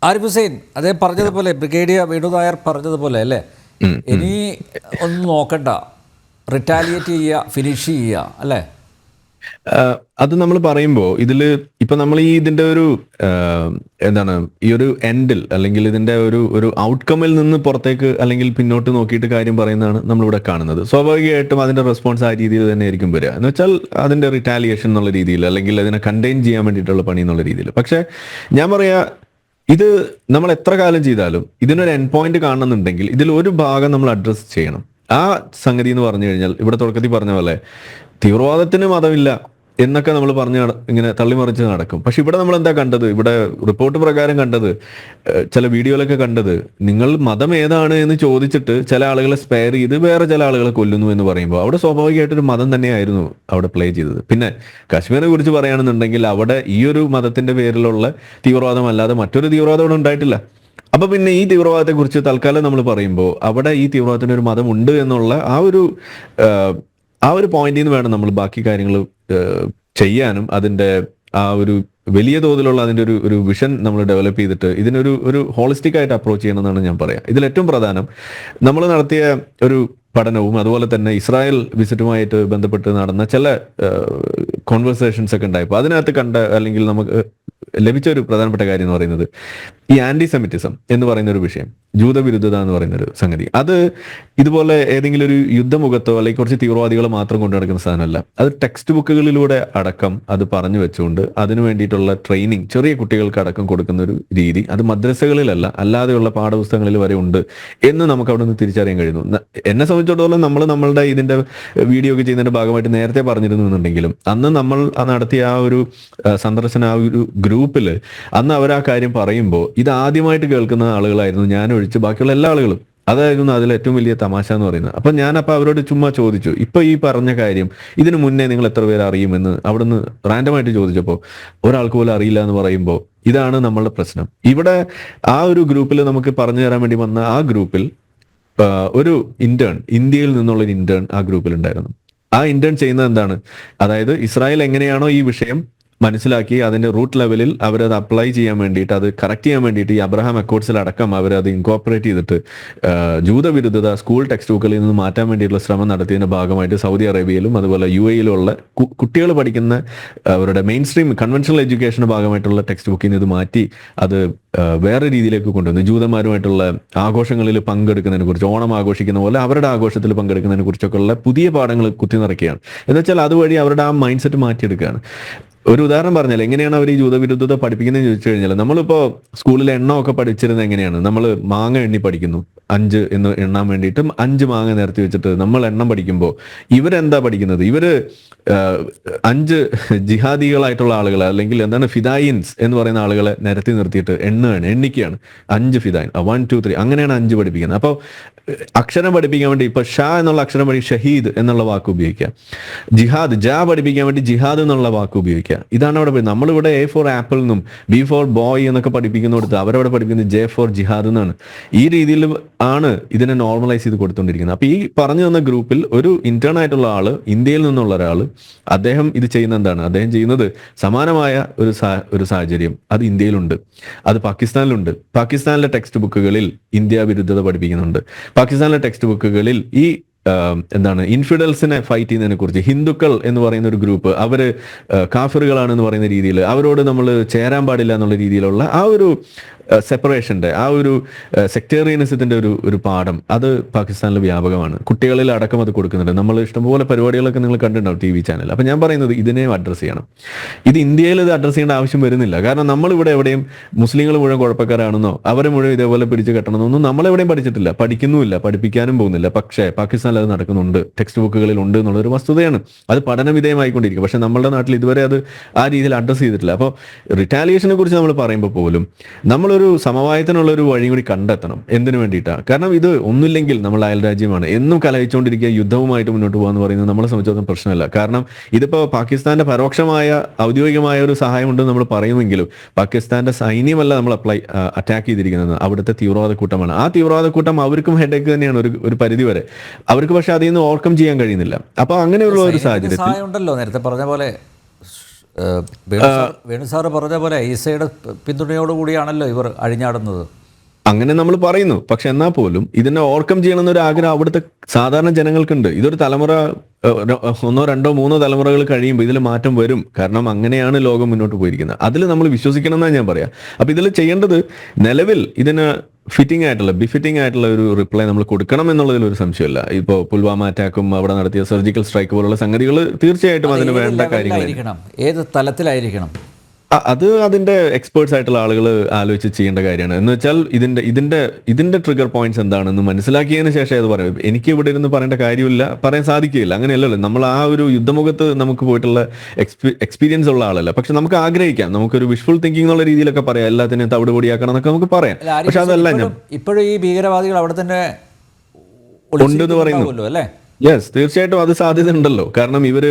ആരിഫ് ഹുസൈൻ അദ്ദേഹം പറഞ്ഞതുപോലെ ബ്രിഗേഡിയർ വേണു നായർ പറഞ്ഞതുപോലെ അല്ലേ, ഇനി ഒന്നും നോക്കണ്ട, റിറ്റാലിയേറ്റ് ചെയ്യുക, ഫിനിഷ് ചെയ്യുക അല്ലേ? അത് നമ്മൾ പറയുമ്പോൾ ഇതിൽ ഇപ്പം നമ്മൾ ഇതിൻ്റെ ഒരു എന്താണ് ഈ ഒരു എൻഡിൽ അല്ലെങ്കിൽ ഇതിൻ്റെ ഒരു ഔട്ട്കമ്മിൽ നിന്ന് പുറത്തേക്ക് അല്ലെങ്കിൽ പിന്നോട്ട് നോക്കിയിട്ട് കാര്യം പറയുന്നതാണ് നമ്മളിവിടെ കാണുന്നത്. സ്വാഭാവികമായിട്ടും അതിൻ്റെ റെസ്പോൺസ് ആ രീതിയിൽ തന്നെ ആയിരിക്കും വരിക, എന്ന് വെച്ചാൽ അതിൻ്റെ റിറ്റാലിയേഷൻ എന്നുള്ള രീതിയിൽ അല്ലെങ്കിൽ അതിനെ കണ്ടെയ്ൻ ചെയ്യാൻ വേണ്ടിയിട്ടുള്ള പണി എന്നുള്ള രീതിയിൽ. പക്ഷേ ഞാൻ പറയാ, ഇത് നമ്മൾ എത്ര കാലം ചെയ്താലും ഇതിനൊരു എൻഡ് പോയിന്റ് കാണുന്നുണ്ടെങ്കിൽ ഇതിൽ ഒരു ഭാഗം നമ്മൾ അഡ്രസ്സ് ചെയ്യണം. ആ സംഗതി എന്ന് പറഞ്ഞു കഴിഞ്ഞാൽ ഇവിടെ തുടക്കത്തിൽ പറഞ്ഞ പോലെ തീവ്രവാദത്തിന് മതമില്ല എന്നൊക്കെ നമ്മൾ പറഞ്ഞ് ഇങ്ങനെ തള്ളിമറിച്ച് നടക്കും. പക്ഷെ ഇവിടെ നമ്മൾ എന്താ കണ്ടത്, ഇവിടെ റിപ്പോർട്ട് പ്രകാരം കണ്ടത്, ചില വീഡിയോയിലൊക്കെ കണ്ടത്, നിങ്ങൾ മതം ഏതാണ് എന്ന് ചോദിച്ചിട്ട് ചില ആളുകളെ സ്പെയർ ചെയ്ത് വേറെ ചില ആളുകളെ കൊല്ലുന്നു എന്ന് പറയുമ്പോൾ അവിടെ സ്വാഭാവികമായിട്ടൊരു മതം തന്നെയായിരുന്നു അവിടെ പ്ലേ ചെയ്തത്. പിന്നെ കാശ്മീരിനെ കുറിച്ച് പറയുകയാണെന്നുണ്ടെങ്കിൽ അവിടെ ഈ ഒരു മതത്തിന്റെ പേരിലുള്ള തീവ്രവാദം അല്ലാതെ മറ്റൊരു തീവ്രവാദം അവിടെ ഉണ്ടായിട്ടില്ല. അപ്പൊ പിന്നെ ഈ തീവ്രവാദത്തെ കുറിച്ച് തൽക്കാലം നമ്മൾ പറയുമ്പോൾ അവിടെ ഈ തീവ്രവാദത്തിന് ഒരു മതം ഉണ്ട് എന്നുള്ള ആ ഒരു പോയിന്റിൽ നിന്ന് വേണം നമ്മൾ ബാക്കി കാര്യങ്ങൾ ചെയ്യാനും അതിൻ്റെ ആ ഒരു വലിയ തോതിലുള്ള അതിൻ്റെ ഒരു വിഷൻ നമ്മൾ ഡെവലപ്പ് ചെയ്തിട്ട് ഇതിനൊരു ഹോളിസ്റ്റിക് ആയിട്ട് അപ്രോച്ച് ചെയ്യണമെന്നാണ് ഞാൻ പറയാം. ഇതിൽ ഏറ്റവും പ്രധാനം നമ്മൾ നടത്തിയ ഒരു പഠനവും അതുപോലെ തന്നെ ഇസ്രായേൽ വിസിറ്റുമായിട്ട് ബന്ധപ്പെട്ട് നടന്ന ചില കോൺവെർസേഷൻസ് ഒക്കെ ഉണ്ടായപ്പോൾ അതിനകത്ത് കണ്ട അല്ലെങ്കിൽ നമുക്ക് ലഭിച്ച ഒരു പ്രധാനപ്പെട്ട കാര്യം എന്ന് പറയുന്നത് ഈ ആന്റിസെമിറ്റിസം എന്ന് പറയുന്ന ഒരു വിഷയം, ജൂതവിരുദ്ധത എന്ന് പറയുന്ന ഒരു സംഗതി, അത് ഇതുപോലെ ഏതെങ്കിലും ഒരു യുദ്ധമുഖത്തോ അല്ലെങ്കിൽ കുറച്ച് തീവ്രവാദികളെ മാത്രം കൊണ്ടു നടക്കുന്ന സാധനമല്ല. അത് ടെക്സ്റ്റ് ബുക്കുകളിലൂടെ അടക്കം അത് പറഞ്ഞു വെച്ചുകൊണ്ട് അതിനു വേണ്ടിയിട്ടുള്ള ട്രെയിനിങ് ചെറിയ കുട്ടികൾക്ക് അടക്കം കൊടുക്കുന്ന ഒരു രീതി, അത് മദ്രസകളിലല്ല അല്ലാതെയുള്ള പാഠപുസ്തകങ്ങളിൽ വരെ ഉണ്ട് എന്ന് നമുക്ക് അവിടെ നിന്ന് തിരിച്ചറിയാൻ കഴിയുന്നു. എന്നെ സംബന്ധിച്ചിടത്തോളം നമ്മളുടെ ഇതിന്റെ വീഡിയോ ഒക്കെ ചെയ്യുന്നതിന്റെ ഭാഗമായിട്ട് നേരത്തെ പറഞ്ഞിരുന്നുണ്ടെങ്കിലും അന്ന് നമ്മൾ നടത്തിയ ആ ഒരു സന്ദർശന ആ ഒരു ഗ്രൂപ്പിൽ അന്ന് അവർ ആ കാര്യം പറയുമ്പോൾ ഇത് ആദ്യമായിട്ട് കേൾക്കുന്ന ആളുകളായിരുന്നു, ഞാൻ ഒഴിച്ച് ബാക്കിയുള്ള എല്ലാ ആളുകളും. അതായിരുന്നു അതിൽ ഏറ്റവും വലിയ തമാശ എന്ന് പറയുന്നത്. അപ്പം ഞാനപ്പോൾ അവരോട് ചുമ്മാ ചോദിച്ചു, ഇപ്പൊ ഈ പറഞ്ഞ കാര്യം ഇതിനു മുന്നേ നിങ്ങൾ എത്ര പേര് അറിയുമെന്ന് അവിടുന്ന് റാൻഡമായിട്ട് ചോദിച്ചപ്പോൾ ഒരാൾക്ക് പോലും അറിയില്ല എന്ന് പറയുമ്പോൾ ഇതാണ് നമ്മളുടെ പ്രശ്നം. ഇവിടെ ആ ഒരു ഗ്രൂപ്പിൽ നമുക്ക് പറഞ്ഞു തരാൻ വേണ്ടി വന്ന ആ ഗ്രൂപ്പിൽ ഒരു ഇന്റേൺ, ഇന്ത്യയിൽ നിന്നുള്ളൊരു ഇന്റേൺ ആ ഗ്രൂപ്പിൽ ഉണ്ടായിരുന്നു. ആ ഇന്റേൺ ചെയ്യുന്നത് എന്താണ്, അതായത് ഇസ്രായേൽ എങ്ങനെയാണോ ഈ വിഷയം മനസ്സിലാക്കി അതിന്റെ റൂട്ട് ലെവലിൽ അവരത് അപ്ലൈ ചെയ്യാൻ വേണ്ടിയിട്ട് അത് കറക്റ്റ് ചെയ്യാൻ വേണ്ടിയിട്ട് ഈ അബ്രഹാം അക്കോർഡ്സിൽ അടക്കം അവരത് ഇൻകോപ്പറേറ്റ് ചെയ്തിട്ട് ജൂതവിരുദ്ധത സ്കൂൾ ടെക്സ്റ്റ് ബുക്കുകളിൽ നിന്ന് മാറ്റാൻ വേണ്ടിയിട്ടുള്ള ശ്രമം നടത്തിയതിന്റെ ഭാഗമായിട്ട് സൗദി അറേബ്യയിലും അതുപോലെ UAE യിലുള്ള കുട്ടികൾ പഠിക്കുന്ന അവരുടെ മെയിൻ സ്ട്രീം കൺവെൻഷണൽ എഡ്യൂക്കേഷന്റെ ഭാഗമായിട്ടുള്ള ടെക്സ്റ്റ് ബുക്കിൽ നിന്ന് ഇത് മാറ്റി അത് വേറെ രീതിയിലേക്ക് കൊണ്ടുവന്നു. ജൂതന്മാരുമായിട്ടുള്ള ആഘോഷങ്ങളിൽ പങ്കെടുക്കുന്നതിനെ കുറിച്ച്, ഓണം ആഘോഷിക്കുന്ന പോലെ അവരുടെ ആഘോഷത്തിൽ പങ്കെടുക്കുന്നതിനെ കുറിച്ചൊക്കെ ഉള്ള പുതിയ പാഠങ്ങൾ കുത്തി നിറയ്ക്കുകയാണ്. എന്നുവെച്ചാൽ അതുവഴി അവരുടെ ആ മൈൻഡ് സെറ്റ് മാറ്റിയെടുക്കുകയാണ്. ഒരു ഉദാഹരണം പറഞ്ഞാൽ എങ്ങനെയാണ് അവർ ഈ ജൂതവിരുദ്ധത പഠിപ്പിക്കുന്നതെന്ന് ചോദിച്ചു കഴിഞ്ഞാൽ, നമ്മളിപ്പോൾ സ്കൂളിൽ എണ്ണമൊക്കെ പഠിച്ചിരുന്നത് എങ്ങനെയാണ്, നമ്മൾ മാങ്ങ എണ്ണി പഠിക്കുന്നു, 5 എന്ന് എണ്ണാൻ വേണ്ടിയിട്ട് 5 മാങ്ങ നിരത്തി വെച്ചിട്ട് നമ്മൾ എണ്ണം പഠിക്കുമ്പോൾ ഇവരെന്താ പഠിക്കുന്നത്, ഇവര് 5 ജിഹാദികളായിട്ടുള്ള ആളുകളെ അല്ലെങ്കിൽ എന്താണ് ഫിദായിൻസ് എന്ന് പറയുന്ന ആളുകളെ നിരത്തി നിർത്തിയിട്ട് എണ്ണിക്കുകയാണ്. 5 ഫിദായിൻ, 1 2 3 അങ്ങനെയാണ് 5 പഠിപ്പിക്കുന്നത്. അപ്പോൾ അക്ഷരം പഠിപ്പിക്കാൻ വേണ്ടി ഇപ്പൊ ഷാ എന്നുള്ള അക്ഷരം പഠി ഷഹീദ് എന്നുള്ള വാക്ക് ഉപയോഗിക്കുക, ജിഹാദ് ജാ പഠിപ്പിക്കാൻ വേണ്ടി ജിഹാദ് എന്നുള്ള വാക്ക് ഉപയോഗിക്കുക. ഇതാണ് അവിടെ നമ്മളിവിടെ A ഫോർ ആപ്പിൾ എന്നും B ഫോർ ബോയ് എന്നൊക്കെ പഠിപ്പിക്കുന്നിടത്ത് അവരവിടെ പഠിക്കുന്നത് J ഫോർ ജിഹാദ് എന്നാണ്. ഈ രീതിയിൽ ആണ് ഇതിനെ നോർമലൈസ് ചെയ്ത് കൊടുത്തുകൊണ്ടിരിക്കുന്നത്. അപ്പൊ ഈ പറഞ്ഞു തന്ന ഗ്രൂപ്പിൽ ഒരു ഇന്റേൺ ആയിട്ടുള്ള ആള്, ഇന്ത്യയിൽ നിന്നുള്ള ഒരാള്, അദ്ദേഹം ഇത് ചെയ്യുന്ന എന്താണ്, അദ്ദേഹം ചെയ്യുന്നത് സമാനമായ ഒരു സാഹചര്യം അത് ഇന്ത്യയിലുണ്ട്, അത് പാകിസ്ഥാനിലുണ്ട്. പാകിസ്ഥാനിലെ ടെക്സ്റ്റ് ബുക്കുകളിൽ ഇന്ത്യ വിരുദ്ധത പഠിപ്പിക്കുന്നുണ്ട്. പാകിസ്ഥാനിലെ ടെക്സ്റ്റ് ബുക്കുകളിൽ ഈ എന്താണ് ഇൻഫിഡൽസിനെ ഫൈറ്റ് ചെയ്യുന്നതിനെ കുറിച്ച്, ഹിന്ദുക്കൾ എന്ന് പറയുന്ന ഒരു ഗ്രൂപ്പ് അവര് കാഫിറുകളാണെന്ന് പറയുന്ന രീതിയിൽ അവരോട് നമ്മൾ ചേരാൻ പാടില്ല എന്നുള്ള രീതിയിലുള്ള ആ ഒരു സെപ്പറേഷന്റെ ആ ഒരു സെക്ടേറിയനിസത്തിന്റെ ഒരു പാഠം അത് പാകിസ്ഥാനിൽ വ്യാപകമാണ്. കുട്ടികളിൽ അടക്കം അത് കൊടുക്കുന്നുണ്ട്. നമ്മൾ ഇഷ്ടംപോലെ പരിപാടികളൊക്കെ നിങ്ങൾ കണ്ടിട്ടുണ്ടാവും TV ചാനൽ. അപ്പം ഞാൻ പറയുന്നത് ഇതിനെ അഡ്രസ്സ് ചെയ്യണം. ഇത് ഇന്ത്യയിൽ ഇത് അഡ്രസ്സ് ചെയ്യേണ്ട ആവശ്യം വരുന്നില്ല. കാരണം നമ്മളിവിടെ എവിടെയും മുസ്ലിങ്ങൾ മുഴുവൻ കുഴപ്പക്കാരാണെന്നോ അവരെ മുഴുവൻ ഇതേപോലെ പിടിച്ച് കെട്ടണമെന്നൊന്നും നമ്മളെവിടെയും പഠിച്ചിട്ടില്ല, പഠിക്കുന്നുമില്ല, പഠിപ്പിക്കാനും പോകുന്നില്ല. പക്ഷേ പാകിസ്ഥാനിൽ അത് നടക്കുന്നുണ്ട്, ടെക്സ്റ്റ് ബുക്കുകളിൽ ഉണ്ട് എന്നുള്ളൊരു വസ്തുതയാണ്. അത് പഠനവിധേയമായിക്കൊണ്ടിരിക്കും. പക്ഷെ നമ്മളുടെ നാട്ടിൽ ഇതുവരെ അത് ആ രീതിയിൽ അഡ്രസ്സ് ചെയ്തിട്ടില്ല. അപ്പോൾ റിറ്റാലിയേഷനെ കുറിച്ച് നമ്മൾ പറയുമ്പോൾ പോലും നമ്മളൊരു സമവായത്തിനുള്ള ഒരു വഴി കൂടി കണ്ടെത്തണം. എന്തിനു വേണ്ടിയിട്ടാണ്? കാരണം ഇത് ഒന്നുമില്ലെങ്കിൽ നമ്മൾ അയൽരാജ്യമാണ്, എന്നും കലഹിച്ചുകൊണ്ടിരിക്കുക, യുദ്ധവുമായിട്ട് മുന്നോട്ട് പോകാന്ന് പറയുന്നത് നമ്മളെ സംബന്ധിച്ചിടത്തോളം പ്രശ്നമല്ല. കാരണം ഇതിപ്പോൾ പാകിസ്ഥാന്റെ പരോക്ഷമായ ഔദ്യോഗികമായ ഒരു സഹായം ഉണ്ടെന്ന് നമ്മൾ പറയുമെങ്കിലും പാകിസ്ഥാന്റെ സൈന്യമല്ല നമ്മൾ അറ്റാക്ക് ചെയ്തിരിക്കുന്നത്, അവിടുത്തെ തീവ്രവാദ കൂട്ടമാണ്. ആ തീവ്രവാദ കൂട്ടം അവർക്കും ഹെഡേക്ക് തന്നെയാണ് ഒരു പരിധി വരെ. അവർക്ക് പക്ഷെ അതിൽ നിന്ന് ഓവർകം ചെയ്യാൻ കഴിയുന്നില്ല. അപ്പൊ അങ്ങനെയുള്ള ഒരു സാഹചര്യത്തിൽ ഉണ്ടല്ലോ നേരത്തെ പറഞ്ഞ പോലെ വേണു സാറ് പറഞ്ഞ പോലെ ഈസയുടെ പിന്തുണയോടുകൂടിയാണല്ലോ ഇവർ അഴിഞ്ഞാടുന്നത്. അങ്ങനെ നമ്മൾ പറയുന്നു. പക്ഷെ എന്നാൽ പോലും ഇതിനെ ഓവർകം ചെയ്യണമെന്നൊരു ആഗ്രഹം അവിടുത്തെ സാധാരണ ജനങ്ങൾക്കുണ്ട്. ഇതൊരു തലമുറ, ഒന്നോ രണ്ടോ മൂന്നോ തലമുറകൾ കഴിയുമ്പോൾ ഇതിൽ മാറ്റം വരും. കാരണം അങ്ങനെയാണ് ലോകം മുന്നോട്ട് പോയിരിക്കുന്നത്. അതിൽ നമ്മൾ വിശ്വസിക്കണം എന്നാണ് ഞാൻ പറയാം. അപ്പൊ ഇതിൽ ചെയ്യേണ്ടത് നിലവിൽ ഇതിന് ബിഫിറ്റിംഗ് ആയിട്ടുള്ള ഒരു റിപ്ലൈ നമ്മൾ കൊടുക്കണം എന്നുള്ളതിൽ ഒരു സംശയമില്ല. ഇപ്പോൾ പുൽവാമ അറ്റാക്കും അവിടെ നടത്തിയ സർജിക്കൽ സ്ട്രൈക്ക് പോലുള്ള സംഗതികൾ തീർച്ചയായിട്ടും അതിന് വേണ്ട കാര്യങ്ങൾ ഏത് തലത്തിലായിരിക്കണം അത് അതിന്റെ എക്സ്പേർട്സ് ആയിട്ടുള്ള ആളുകൾ ആലോചിച്ച് ചെയ്യേണ്ട കാര്യമാണ്. എന്ന് വെച്ചാൽ ഇതിന്റെ ട്രിഗർ പോയിന്റ്സ് എന്താണെന്ന് മനസ്സിലാക്കിയതിന് ശേഷം അത് പറയും. എനിക്ക് ഇവിടെ ഇരുന്ന് പറയേണ്ട കാര്യമില്ല, പറയാൻ സാധിക്കുകയില്ല. അങ്ങനെയല്ലല്ലോ, നമ്മൾ ആ ഒരു യുദ്ധമുഖത്ത് നമുക്ക് പോയിട്ടുള്ള എക്സ്പീരിയൻസ് ഉള്ള ആളല്ല. പക്ഷെ നമുക്ക് ആഗ്രഹിക്കാം, നമുക്കൊരു വിഷ്വൽ തിങ്കിങ് എന്നുള്ള രീതിയിലൊക്കെ പറയാം, എല്ലാത്തിനെയും തവിട് പൊടിയാക്കണം എന്നൊക്കെ നമുക്ക് പറയാം. പക്ഷെ അതല്ല ഞാൻ ഇപ്പോഴും ഈ ഭീകരവാദികൾ അവിടെ തന്നെ ഉണ്ടെന്ന് പറയുന്നു അല്ലേ? യെസ്, തീർച്ചയായിട്ടും അത് സാധ്യത ഉണ്ടല്ലോ. കാരണം ഇവർ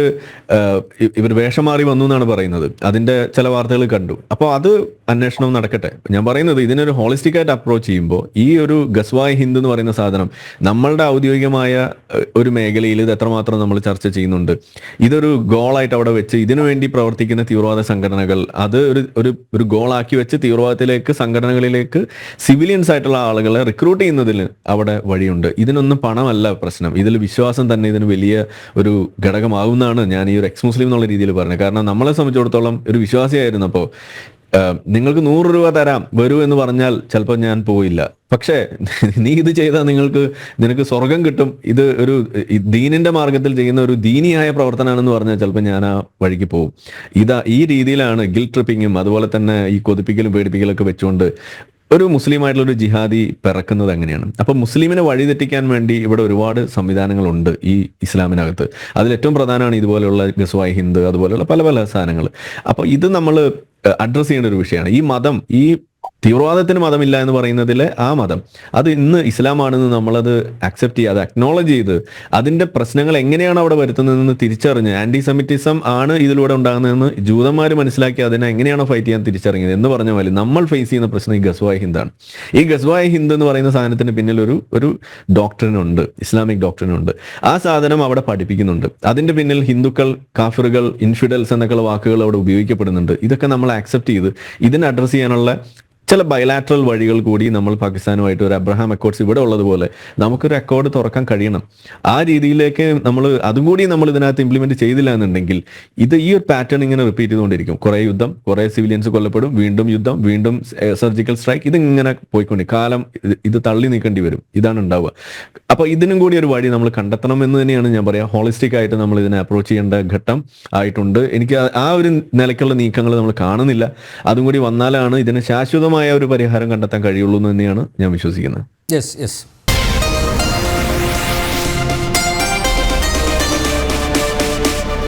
വേഷം മാറി വന്നു എന്നാണ് പറയുന്നത്. അതിന്റെ ചില വാർത്തകൾ കണ്ടു. അപ്പോൾ അത് അന്വേഷണം നടക്കട്ടെ. ഞാൻ പറയുന്നത് ഇതിനൊരു ഹോളിസ്റ്റിക് ആയിട്ട് അപ്രോച്ച് ചെയ്യുമ്പോൾ ഈ ഒരു ഗസ്വായ് ഹിന്ദ് എന്ന് പറയുന്ന സാധനം നമ്മളുടെ ഔദ്യോഗികമായ ഒരു മേഖലയിൽ ഇത് എത്രമാത്രം നമ്മൾ ചർച്ച ചെയ്യുന്നുണ്ട്, ഇതൊരു ഗോളായിട്ട് അവിടെ വെച്ച് ഇതിനു വേണ്ടി പ്രവർത്തിക്കുന്ന തീവ്രവാദ സംഘടനകൾ അത് ഒരു ഗോളാക്കി വെച്ച് തീവ്രവാദത്തിലേക്ക് സംഘടനകളിലേക്ക് സിവിലിയൻസ് ആയിട്ടുള്ള ആളുകളെ റിക്രൂട്ട് ചെയ്യുന്നതിന് അവിടെ വഴിയുണ്ട്. ഇതിനൊന്നും പണമല്ല പ്രശ്നം, ഇതിൽ വിശ്വാസം തന്നെ ഇതിന് വലിയ ഒരു ഘടകമാവുന്നതാണ് ഞാൻ ഈ ഒരു എക്സ് മുസ്ലിം എന്നുള്ള രീതിയിൽ പറഞ്ഞത്. കാരണം നമ്മളെ സംബന്ധിച്ചിടത്തോളം ഒരു വിശ്വാസിയായിരുന്നപ്പോൾ നിങ്ങൾക്ക് 100 രൂപ തരാം വരൂ എന്ന് പറഞ്ഞാൽ ചിലപ്പോൾ ഞാൻ പോയില്ല. പക്ഷേ നീ ഇത് ചെയ്താൽ നിനക്ക് സ്വർഗം കിട്ടും, ഇത് ഒരു ദീനിന്റെ മാർഗത്തിൽ ചെയ്യുന്ന ഒരു ദീനിയായ പ്രവർത്തനമാണെന്ന് പറഞ്ഞാൽ ചിലപ്പോൾ ഞാൻ ആ വഴിക്ക് പോകും. ഈ രീതിയിലാണ് ഗിൽറ്റ് ട്രിപ്പിങ്ങും അതുപോലെ തന്നെ ഈ കൊതിപ്പിക്കലും പേടിപ്പിക്കലൊക്കെ വെച്ചുകൊണ്ട് ഒരു മുസ്ലിം ആയിട്ടുള്ള ഒരു ജിഹാദി പിറക്കുന്നത് അങ്ങനെയാണ്. അപ്പൊ മുസ്ലിമിനെ വഴിതെറ്റിക്കാൻ വേണ്ടി ഇവിടെ ഒരുപാട് സംവിധാനങ്ങളുണ്ട് ഈ ഇസ്ലാമിനകത്ത്. അതിലേറ്റവും പ്രധാനമാണ് ഇതുപോലെയുള്ള ഗസ്വായ് ഹിന്ദ്, അതുപോലെയുള്ള പല പല സാധനങ്ങൾ. അപ്പൊ ഇത് നമ്മൾ അഡ്രസ് ചെയ്യേണ്ട ഒരു വിഷയമാണ്. ഈ മതം, ഈ തീവ്രവാദത്തിന് മതമില്ല എന്ന് പറയുന്നതിലെ ആ മതം അത് ഇന്ന് ഇസ്ലാമാണെന്ന് നമ്മളത് അക്സെപ്റ്റ് ചെയ്ത് അക്നോളജ് ചെയ്ത് അതിന്റെ പ്രശ്നങ്ങൾ എങ്ങനെയാണ് അവിടെ വരുത്തുന്നതെന്ന് തിരിച്ചറിഞ്ഞ്, ആന്റിസെമിറ്റിസം ആണ് ഇതിലൂടെ ഉണ്ടാകുന്നതെന്ന് ജൂതന്മാർ മനസ്സിലാക്കി അതിനെ എങ്ങനെയാണോ ഫൈറ്റ് ചെയ്യാൻ തിരിച്ചറിഞ്ഞത് എന്ന് പറഞ്ഞ പോലെ നമ്മൾ ഫേസ് ചെയ്യുന്ന പ്രശ്നം ഈ ഗസ്വായ് ഹിന്ദാണ്. ഈ ഗസ്വായ് ഹിന്ദ് എന്ന് പറയുന്ന സാധനത്തിന് പിന്നിൽ ഒരു ഡോക്ടറിനുണ്ട്, ഇസ്ലാമിക് ഡോക്ടറിനുണ്ട്. ആ സാധനം അവിടെ പഠിപ്പിക്കുന്നുണ്ട്. അതിന്റെ പിന്നിൽ ഹിന്ദുക്കൾ, കാഫിറുകൾ, ഇൻഫിഡൽസ് എന്നൊക്കെയുള്ള വാക്കുകൾ അവിടെ ഉപയോഗിക്കപ്പെടുന്നുണ്ട്. ഇതൊക്കെ നമ്മൾ ആക്സെപ്റ്റ് ചെയ്ത് ഇതിനെ അഡ്രസ് ചെയ്യാനുള്ള ചില ബയലാട്രൽ വഴികൾ കൂടി നമ്മൾ പാകിസ്ഥാനുമായിട്ട് ഒരു അബ്രഹാം അക്കോർഡ്സ് ഇവിടെ ഉള്ളതുപോലെ നമുക്കൊരു അക്കോർഡ് തുറക്കാൻ കഴിയണം. ആ രീതിയിലേക്ക് അതും കൂടി നമ്മൾ ഇതിനകത്ത് ഇംപ്ലിമെന്റ് ചെയ്തില്ല എന്നുണ്ടെങ്കിൽ ഈ ഒരു പാറ്റേൺ ഇങ്ങനെ റിപ്പീറ്റ് ചെയ്തുകൊണ്ടിരിക്കും. കുറെ യുദ്ധം, കുറെ സിവിലിയൻസ് കൊല്ലപ്പെടും, വീണ്ടും യുദ്ധം, വീണ്ടും സർജിക്കൽ സ്ട്രൈക്ക്, ഇതിങ്ങനെ പോയിക്കൊണ്ട് കാലം ഇത് തള്ളി നീക്കേണ്ടി വരും. ഇതാണ് ഉണ്ടാവുക. അപ്പൊ ഇതിനും കൂടി ഒരു വഴി നമ്മൾ കണ്ടെത്തണം എന്ന് തന്നെയാണ് ഞാൻ പറയാം. ഹോളിസ്റ്റിക് ആയിട്ട് നമ്മൾ ഇതിനെ അപ്രോച്ച് ചെയ്യേണ്ട ഘട്ടം ആയിട്ടുണ്ട്. എനിക്ക് ആ ഒരു നിലയ്ക്കുള്ള നീക്കങ്ങൾ നമ്മൾ കാണുന്നില്ല. അതും കൂടി വന്നാലാണ് ഇതിന് ശാശ്വതമായ ഒരു പരിഹാരം കണ്ടെത്താൻ കഴിയുള്ളൂ എന്ന് തന്നെയാണ് ഞാൻ വിശ്വസിക്കുന്നത്. യെസ്.